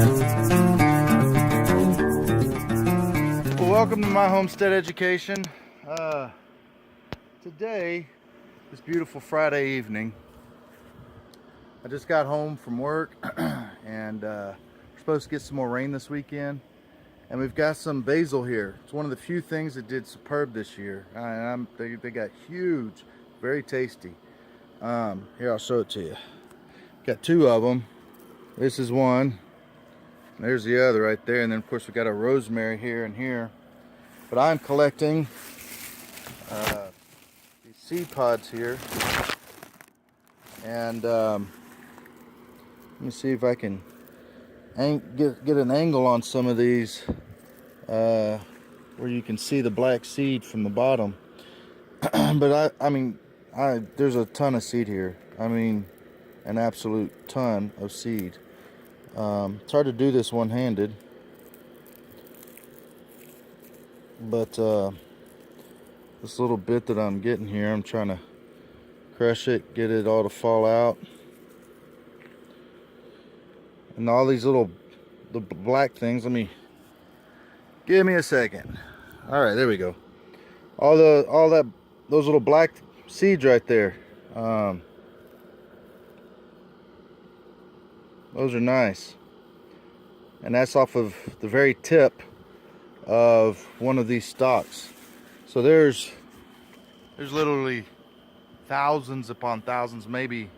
Well, welcome to my homestead education. Today, this beautiful Friday evening, I just got home from work and we're supposed to get some more rain this weekend. And we've got some basil here. It's one of the few things that did superb this year. They got huge, very tasty. Here, I'll show it to you. Got two of them. This is one. There's the other right there. And then, of course, we got a rosemary here and here. But I'm collecting these seed pods here. And let me see if I can get an angle on some of these where you can see the black seed from the bottom. But I mean, there's a ton of seed here. I mean, an absolute ton of seed. It's hard to do this one-handed, but this little bit that I'm getting here, I'm trying to crush it, get it all to fall out. And all these the black things, give me a second. All right, there we go. Those little black seeds right there. Those are nice. And that's off of the very tip of one of these stalks. So there's literally thousands upon thousands, maybe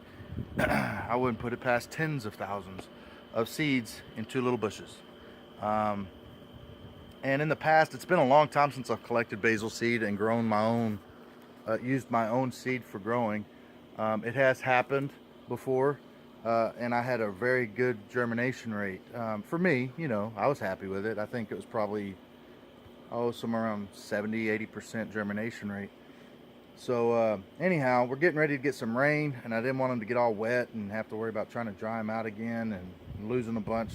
I wouldn't put it past tens of thousands of seeds in two little bushes. And in the past, it's been a long time since I've collected basil seed and grown my own, used my own seed for growing. It has happened before, and I had a very good germination rate. For me, I was happy with it. I think it was probably, somewhere around 70–80% germination rate. So anyhow, we're getting ready to get some rain, and I didn't want them to get all wet and have to worry about trying to dry them out again and losing a bunch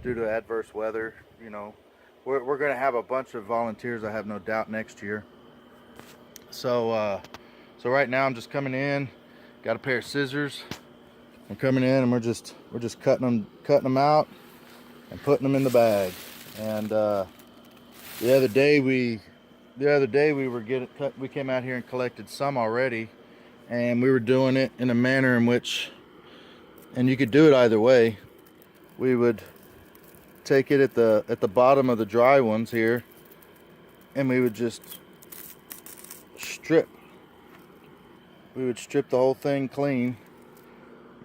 due to adverse weather. We're going to have a bunch of volunteers, I have no doubt, next year. So right now I'm just coming in, got a pair of scissors. I'm coming in and we're just cutting them out and putting them in the bag. And the other day we came out here and collected some already, and we were doing it in a manner in which, and you could do it either way. We would take it at the bottom of the dry ones here, and we would just strip. We would strip the whole thing clean,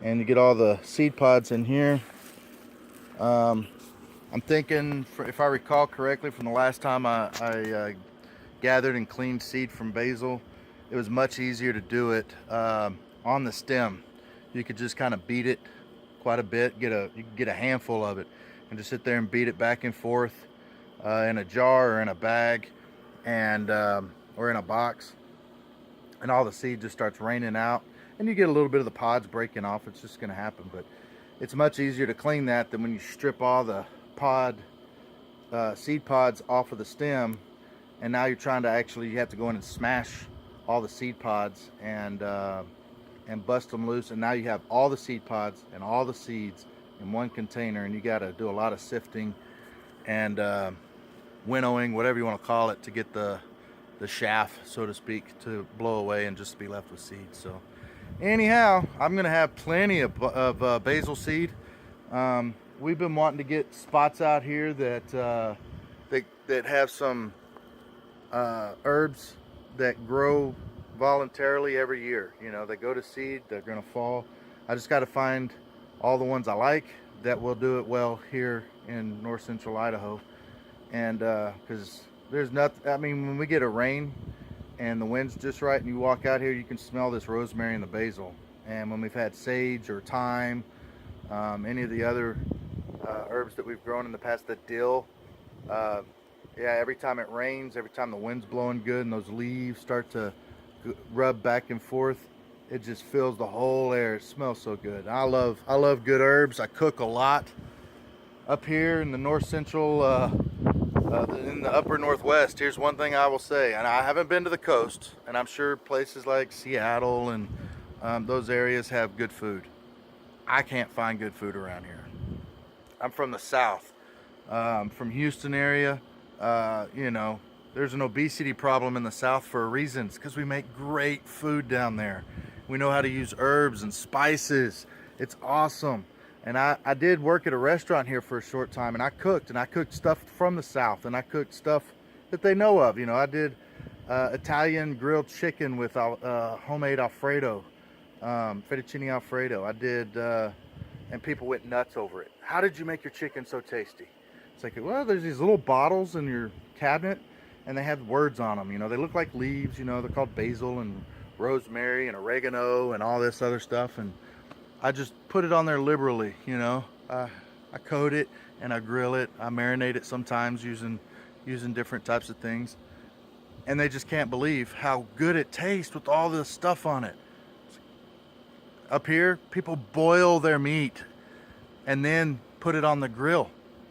and you get all the seed pods in here. I'm thinking, if I recall correctly, from the last time I gathered and cleaned seed from basil, it was much easier to do it on the stem. You could just kind of beat it quite a bit, you could get a handful of it and just sit there and beat it back and forth in a jar or in a bag, and or in a box, and all the seed just starts raining out, and you get a little bit of the pods breaking off. It's just going to happen. But it's much easier to clean that than when you strip all the seed pods off of the stem, and now you're trying to you have to go in and smash all the seed pods and bust them loose, and now you have all the seed pods and all the seeds in one container, and you got to do a lot of sifting and winnowing, whatever you want to call it, to get the chaff, so to speak, to blow away and just be left with seeds. So anyhow, I'm gonna have plenty of basil seed. We've been wanting to get spots out here that have some herbs that grow voluntarily every year. They go to seed, they're gonna fall. I just got to find all the ones I like that will do it well here in north central Idaho. And because there's nothing, when we get a rain and the wind's just right and you walk out here, you can smell this rosemary and the basil. And when we've had sage or thyme, any of the other herbs that we've grown in the past, the dill, every time it rains, every time the wind's blowing good and those leaves start to rub back and forth, it just fills the whole air. It smells so good. I love good herbs. I cook a lot up here in the north central, in the upper northwest. Here's one thing I will say, and I haven't been to the coast, and I'm sure places like Seattle and those areas have good food. I can't find good food around here. I'm from the South, from Houston area. You know, there's an obesity problem in the South for a reason. It's because we make great food down there. We know how to use herbs and spices. It's awesome. And I did work at a restaurant here for a short time, and I cooked stuff from the South, and I cooked stuff that they know of. You know, I did Italian grilled chicken with homemade Alfredo, fettuccine Alfredo. I did, and people went nuts over it. How did you make your chicken so tasty? It's like, well, there's these little bottles in your cabinet, and they have words on them. You know, they look like leaves. You know, they're called basil and rosemary and oregano and all this other stuff. And I just put it on there liberally. You know, I coat it and I grill it. I marinate it sometimes using different types of things. And they just can't believe how good it tastes with all this stuff on it. Up here, people boil their meat and then put it on the grill.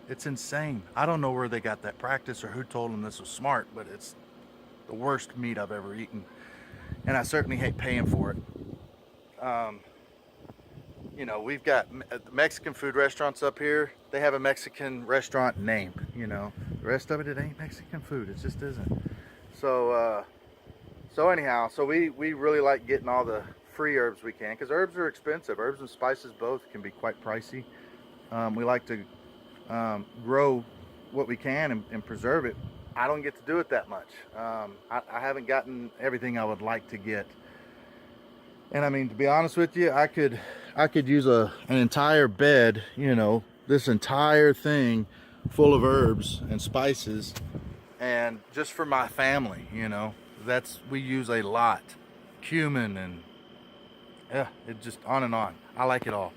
It's insane. I don't know where they got that practice or who told them this was smart, but it's the worst meat I've ever eaten. And I certainly hate paying for it. You know, we've got Mexican food restaurants up here. They have a Mexican restaurant name, you know. The rest of it, it ain't Mexican food. It just isn't. So anyhow, so we really like getting all the free herbs we can, because herbs are expensive. Herbs and spices both can be quite pricey. We like to grow what we can and preserve it. I don't get to do it that much. I haven't gotten everything I would like to get. And I mean, to be honest with you, I could use an entire bed, you know, this entire thing full of herbs and spices, and just for my family, you know, we use a lot. Cumin and yeah, it just on and on. I like it all.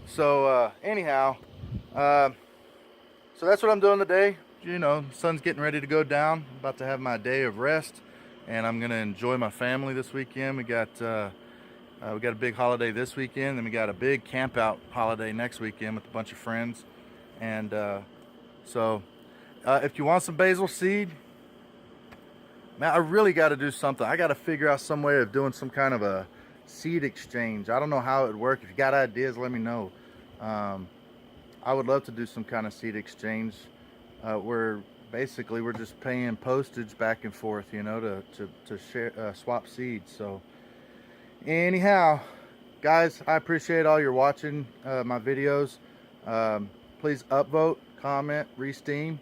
So anyhow, so that's what I'm doing today. You know, the sun's getting ready to go down. I'm about to have my day of rest, and I'm gonna enjoy my family this weekend. We got a big holiday this weekend, then we got a big camp out holiday next weekend with a bunch of friends. And so if you want some basil seed, man, I really got to do something. I got to figure out some way of doing some kind of a seed exchange. I don't know how it would work. If you got ideas, let me know. I would love to do some kind of seed exchange where basically we're just paying postage back and forth, you know, to share, swap seeds. So anyhow, guys, I appreciate all your watching my videos. Please upvote, comment, re-steam,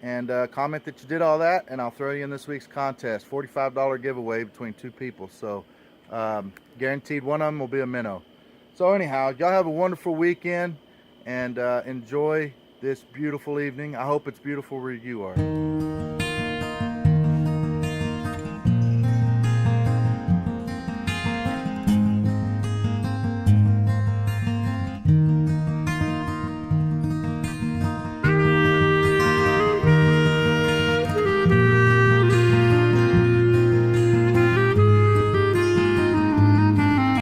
and comment that you did all that, and I'll throw you in this week's contest. $45 giveaway between 2 people. So guaranteed one of them will be a minnow. So anyhow, y'all have a wonderful weekend, and enjoy this beautiful evening. I hope it's beautiful where you are.